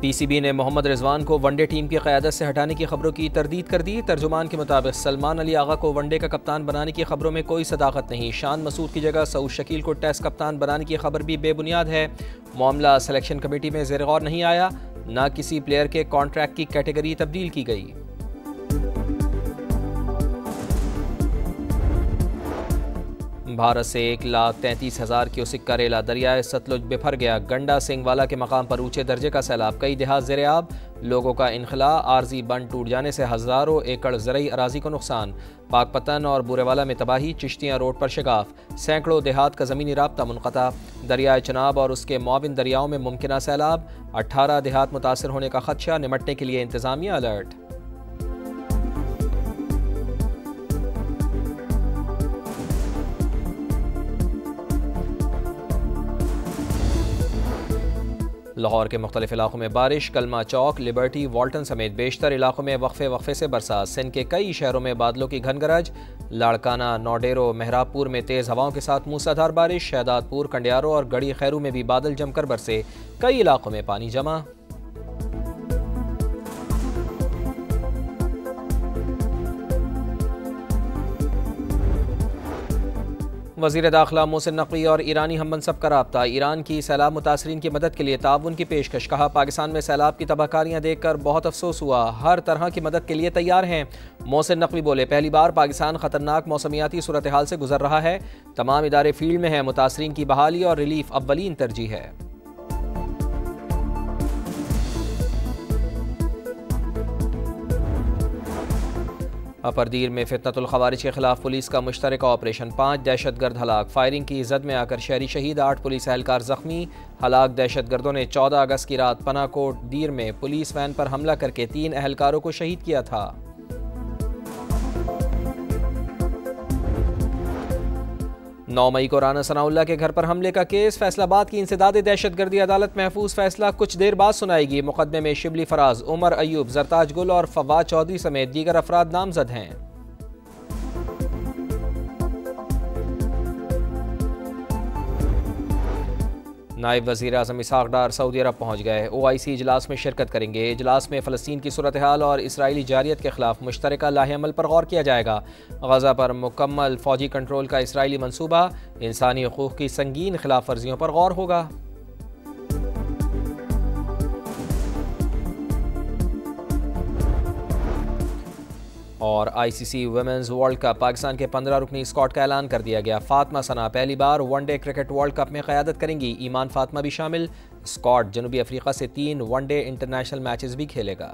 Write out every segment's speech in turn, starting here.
PCB ने मोहम्मद रिजवान को one day team की क़यादत से हटाने की खबरों की तरदीद कर दी। तर्जुमान के मुताबिक सलमान अली आगा को वनडे का कप्तान बनाने की खबरों में कोई सदाकत नहीं। शान मसूद की जगह सऊद शकील को टेस्ट कप्तान बनाने की खबर भी बेबुनियाद है। मामला सिलेक्शन कमेटी में ज़ेर गौर नहीं आया, न किसी प्लेयर के कॉन्ट्रैक्ट की कैटेगरी तब्दील की गई। भारत से 1,33,000 क्यूसिक का रेला दरियाए सतलुज बिफर गया। गंडा सिंगवाला के मकाम पर ऊंचे दर्जे का सैलाब, कई देहात ज़ेर-ए-आब, लोगों का इनखला, आर्जी बंद टूट जाने से हज़ारों एकड़ ज़रई अराजी को नुकसान। पाकपतन और बुरेवाला में तबाही, चिश्तियाँ रोड पर शिगाफ, सैकड़ों देहात का ज़मीनी राब्ता मुनक़ता। दरियाए चनाब और उसके मुआविन दरियाओं में मुमकिन सैलाब, 18 देहात मुतासर होने का खदशा, निमटने के लिए इंतज़ामिया अलर्ट। लाहौर के मुख्तलिफ इलाकों में बारिश, कलमा चौक, लिबर्टी, वाल्टन समेत बेशतर इलाकों में वक्फे वक्फे से बरसात। सिंध के कई शहरों में बादलों की घन गरज, लाड़काना, नौडेरो, मेहराबपुर में तेज़ हवाओं के साथ मूसलाधार बारिश। शहदादपुर, कंडियारो और गड़ी खैरू में भी बादल जमकर बरसे, कई इलाकों में पानी जमा। वज़ीर दाखिला मोहसिन नकवी और ईरानी हममनसब का राब्ता, ईरान की सैलाब मुतासरीन की मदद के लिए ताउन की पेशकश। कहा, पाकिस्तान में सैलाब की तबाहकारियाँ देखकर बहुत अफसोस हुआ, हर तरह की मदद के लिए तैयार हैं। मोहसिन नकवी बोले, पहली बार पाकिस्तान खतरनाक मौसमियाती सूरत हाल से गुजर रहा है, तमाम इदारे फील्ड में हैं, मुतासरीन की बहाली और रिलीफ अव्वलीन तरजीह है। अपरदीर में फितनतुल खवारिज के खिलाफ पुलिस का मुश्तरका ऑपरेशन, 5 दहशतगर्द हलाक। फायरिंग की जद में आकर शहरी शहीद, 8 पुलिस एहलकार जख्मी। हलाक दहशतगर्दों ने 14 अगस्त की रात पनाकोट दीर में पुलिस वैन पर हमला करके 3 एहलकारों को शहीद किया था। 9 मई को राना सनाउल्लाह के घर पर हमले का केस, फैसलाबाद की इंसदाद दहशतगर्दी अदालत महफूज फैसला कुछ देर बाद सुनाएगी। मुकदमे में शिबली फराज, उमर अयूब, जरताज गुल और फवाद चौधरी समेत दीगर अफराद नामजद हैं। नायब वज़ीर आज़म इसहाक़ डार सऊदी अरब पहुँच गए। OIC इजलास में शिरकत करेंगे। इजलास में फ़लस्तीन की सूरत हाल और इसराइली जारियत के खिलाफ मुश्तरका लाहे अमल पर गौर किया जाएगा। गज़ा पर मुकम्मल फ़ौजी कंट्रोल का इसराइली मनसूबा, इंसानी हकूक़ की संगीन खिलाफ वर्जियों पर गौर होगा। और ICC women's world cup, Pakistan के 15 रुकनी स्क्वाड का ऐलान कर दिया गया। फातिमा सना पहली बार वनडे क्रिकेट वर्ल्ड कप में क़यादत करेंगी। ईमान फातिमा भी शामिल। स्क्वाड जनूबी अफ्रीका से 3 वनडे इंटरनेशनल मैचेस भी खेलेगा।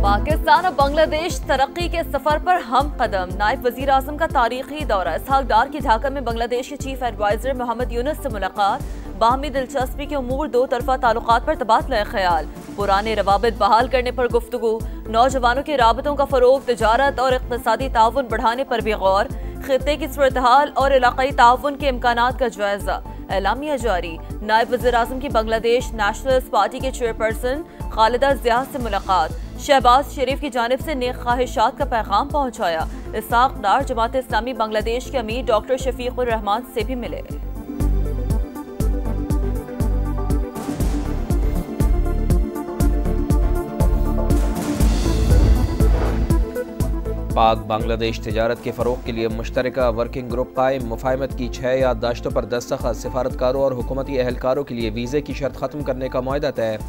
पाकिस्तान और बांग्लादेश तरक्की के सफर पर हम कदम। नायब वजीर आजम का तारीखी दौरा, इसहाक़ डार की ढाका में बांग्लादेश के चीफ एडवाइजर मोहम्मद यूनुस से मुलाकात। बाहमी दिलचस्पी के उमूर, दो तरफा ताल्लुकात पर तबादला ख्याल। पुराने रवाबित बहाल करने पर गुफ्तगू। नौजवानों के राबतों का फरोग, तिजारत और इक़्तिसादी ताउन बढ़ाने पर भी गौर। खित्ते की सूरत हाल और इलाक़ाई ताउन के इम्कानात का जायजा। एलामिया जारी। नायब वज़ीर आज़म की बांग्लादेश नेशनलिस्ट पार्टी के चेयरपर्सन खालिदा ज़िया से मुलाकात। शहबाज शरीफ की जानिब से नेक ख्वाहिशात का पैगाम पहुँचाया। इसहाक़ डार जमात इस्लामी बांग्लादेश के अमीर डॉक्टर शफीकुर रहमान से भी मिले। पाक बांग्लादेश तिजारत के फ़रोग़ के लिए मुश्तरका वर्किंग ग्रुप कायम। मुफाहमत की 6 याददाश्तों पर दस्तखत। सिफारतकारों और हुकूमती एहलकारों के लिए वीज़े की शर्त ख़त्म करने का मुआहदा तय।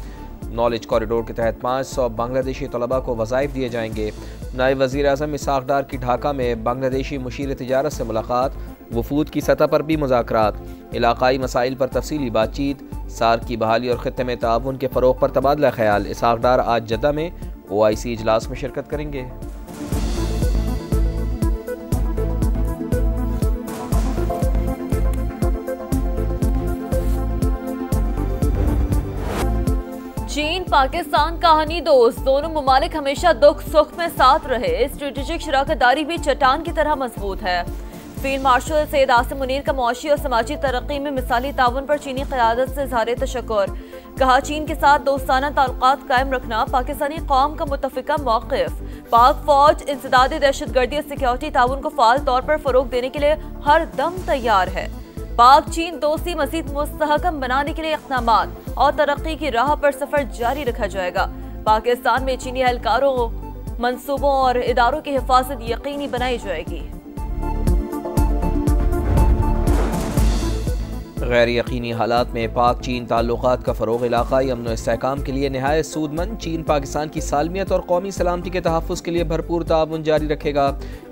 नॉलेज कॉरिडोर के तहत 500 बांग्लादेशी तलबा को वज़ाइफ दिए जाएंगे। नायब वज़ीर आज़म इसहाक़ डार की ढाका में बांग्लादेशी मुशीर तिजारत से मुलाकात। वफूद की सतह पर भी मुज़ाकरात। इलाक़ाई मसाइल पर तफसीली बातचीत। सार्क की बहाली और ख़ित्ते में ताउन के फ़रोग़ पर तबादला ख्याल। इसहाक़ डार आज जद्दा में OIC इजलास में शिरकत करेंगे। चीन पाकिस्तान कहानी दोस्त, दोनों ममालिक हमेशा दुख सुख में साथ रहे। स्ट्रेटेजिक शराकतदारी भी चट्टान की तरह मजबूत है। फील्ड मार्शल सैयद आसिम मुनीर का मुआशी और समाजी तरक्की में मिसाली ताउन पर चीनी क़यादत से इज़हार तशक्कुर। कहा, चीन के साथ दोस्ताना ताल्लुकात कायम रखना पाकिस्तानी कौम का मुत्तफ़िका मौक़िफ़। पाक फौज इंसदादी दहशतगर्दी और सिक्योरिटी ताउन को फ़ाल तौर पर फ़रोग़ देने के लिए हर दम तैयार है। पाक चीन दोस्ती मजीद मुस्तहकम बनाने के लिए इक़दामात और तरक्की की राह पर सफर जारी रखा जाएगा। पाकिस्तान में चीनी एहलकारों, मंसूबों और इदारों की हिफाजत यकीनी बनाई जाएगी। गैर यकीनी हालात में पाक चीन ताल्लुकात का फ़रोग़ इलाक़ाई अमन व इस्तेहकाम के लिए नहायत सूदमंद। चीन पाकिस्तान की सालमियत और कौमी सलामती के तहफ़्फ़ुज़ के लिए भरपूर ताउन जारी रखेगा।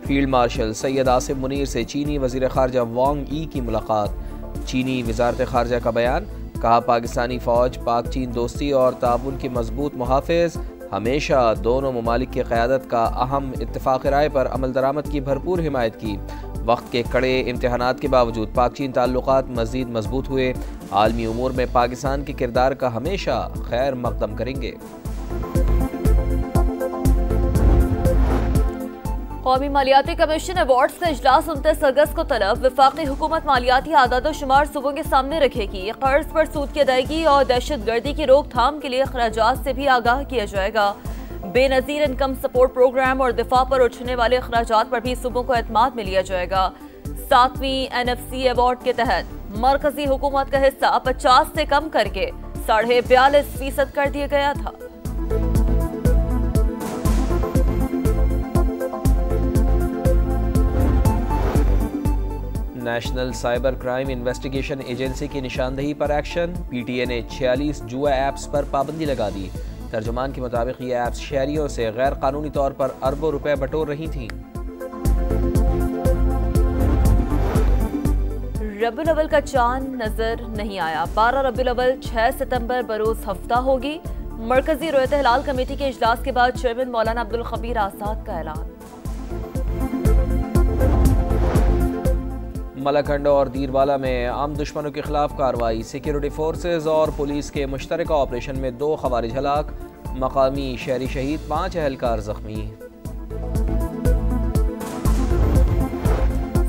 फील्ड मार्शल सैयद आसिफ मुनीर से चीनी वज़ीर ख़ारजा वांग यी की मुलाकात। चीनी वज़ारत ख़ारजा का बयान, कहा पाकिस्तानी फ़ौज पाक चीन दोस्ती और ताउन की मजबूत मुहाफ़िज़, हमेशा दोनों ममालिक की क़यादत का अहम इत्तफ़ाक़ राय पर अमल दरामद की भरपूर हिमायत की। वक्त के कड़े इम्तहानात के बावजूद पाक चीन ताल्लुकात मज़ीद मजबूत हुए। आलमी उमूर में पाकिस्तान के किरदार का हमेशा खैर मकदम करेंगे। कौमी मालियाती कमीशन अवार्ड्स का इजलास 29 अगस्त को तलब। वफाकी हुकूमत मालियाती आदाद-ओ-शुमार सूबों के सामने रखेगी। कर्ज पर सूद की अदायगी और दहशत गर्दी की रोकथाम के लिए अखराजात से भी आगाह किया जाएगा। बेनज़ीर इनकम सपोर्ट प्रोग्राम और दिफा पर उठने वाले अखराजात पर भी सूबों को एतमाद में लिया जाएगा। 7वीं NFC अवार्ड के तहत मरकजी हुकूमत का हिस्सा 50 से कम करके 42.5% कर दिया गया था। National cyber crime investigation agency की निशानदेही पर एक्शन। PTA ने 46 जुआ ऐप्स पर पाबंदी लगा दी। तर्जुमान के मुताबिक ये ऐप्स शहरियों से गैर कानूनी तौर पर अरबों रुपए बटोर रही थीं। रबीउल अव्वल का चांद नजर नहीं आया। 12 रबीउल अव्वल 6 सितंबर बरोज हफ्ता होगी। मरकजी रोयत हिलाल कमेटी के इजलास के बाद चेयरमैन मौलाना अब्दुल खबीर आजाद का ऐलान। मलखंड और दीरवाला में आम दुश्मनों के खिलाफ कार्रवाई। सिक्योरिटी फोर्सेज और पुलिस के मुश्तरका ऑपरेशन में 2 खवारिज हलाक। मकामी शहरी शहीद, 5 एहलकार जख्मी।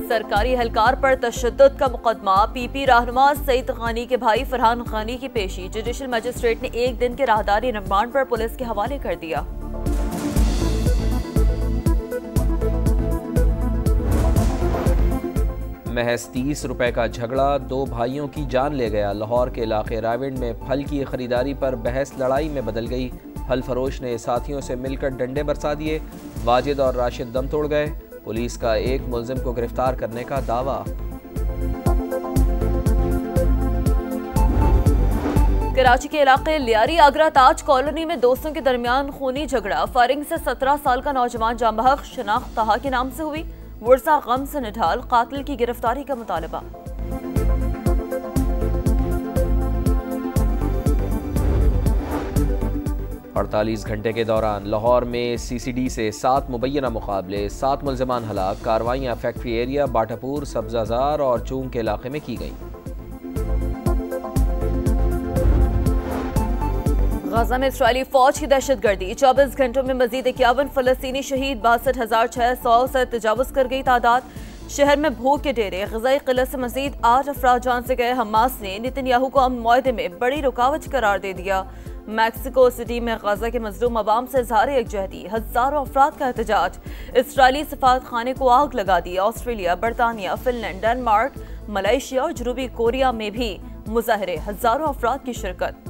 सरकारी एहलकार पर तशद्दुद का मुकदमा। PP रहनुमा सईद गानी के भाई फरहान गानी की पेशी। जुडिशल मजिस्ट्रेट ने 1 दिन के राहदारी रिमांड पर पुलिस के हवाले कर दिया। महज 30 रुपए का झगड़ा 2 भाइयों की जान ले गया। लाहौर के इलाके राविंड में फल की खरीदारी पर बहस लड़ाई में बदल गई। फल फरोश ने साथियों से मिलकर डंडे बरसा दिए। वाजिद और राशिद दम तोड़ गए। पुलिस का एक मुलजिम को गिरफ्तार करने का दावा। कराची के इलाके लियारी आगरा ताज कॉलोनी में दोस्तों के दरमियान खूनी झगड़ा। फायरिंग से 17 साल का नौजवान जांबहक शनाख्त तहा के नाम से हुई। वर्षा गम से निढाल, कातिल की गिरफ्तारी का मुतालबा। 48 घंटे के दौरान लाहौर में CCD से 7 मुबैना मुकाबले, 7 मुलजमान हलाक। कार्रवाइयाँ फैक्ट्री एरिया, बाटापुर, सब्जाजार और चूंग के इलाके में की गई। गजा में इस्राएली फौज की दहशतगर्दी। 24 घंटों में मजीद 51 फलस्तीनी शहीद। 62,600 से तजावुज कर गई तादाद। शहर में भूख के डेरे। ग़िज़ाई किल्लत से मजीद 8 अफराद जान से गए। हमास ने नेतन्याहू को अमन मुआहदे में बड़ी रुकावट करार दे दिया। मैक्सिको सिटी में गजा के मजलूम अवाम से इज़हार यकजहती। हज़ारों अफराद का एहतजाज। इस्राएली सफारत खाने को आग लगा दी। ऑस्ट्रेलिया, बरतानिया, फिनलैंड, डेनमार्क, मलेशिया और जनूबी कोरिया में भी मुजाहरे। हज़ारों अफराद की शिरकत।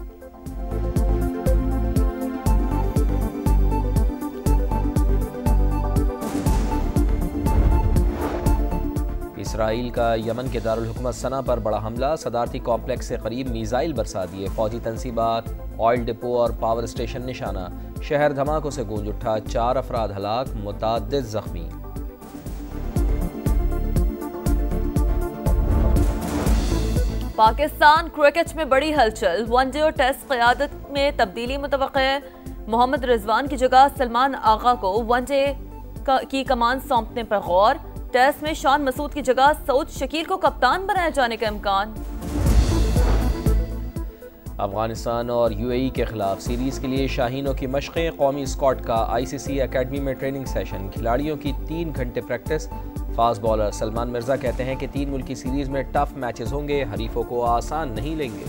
इसराइल का यमन के दारुल हुकूमत सना पर बड़ा हमला। सदारती कॉम्प्लेक्स से करीब मिसाइल बरसा दिए। फौजी तनसीबात, ऑयल डिपो और पावर स्टेशन निशाना। शहर धमाकों से गूंज उठा। 4 अफराद हलाक, मुताद्दिद जख्मी। पाकिस्तान क्रिकेट में बड़ी हलचल। वनडे और टेस्ट क़यादत में तब्दीली मुतवक्के है। मोहम्मद रिजवान की जगह सलमान आगा को वनडे की कमान सौंपने पर गौर। टेस्ट में शान मसूद की जगह सऊद शकील को कप्तान बनाए जाने का इम्कान। अफगानिस्तान और UAE के खिलाफ सीरीज के लिए शाहीनों की मशक़ें। कौमी स्क्वाड का ICC अकेडमी में ट्रेनिंग सेशन। खिलाड़ियों की 3 घंटे practice. Fast bowler Salman Mirza कहते हैं कि 3 मुल्की सीरीज में टफ मैचेस होंगे। हरीफों को आसान नहीं लेंगे।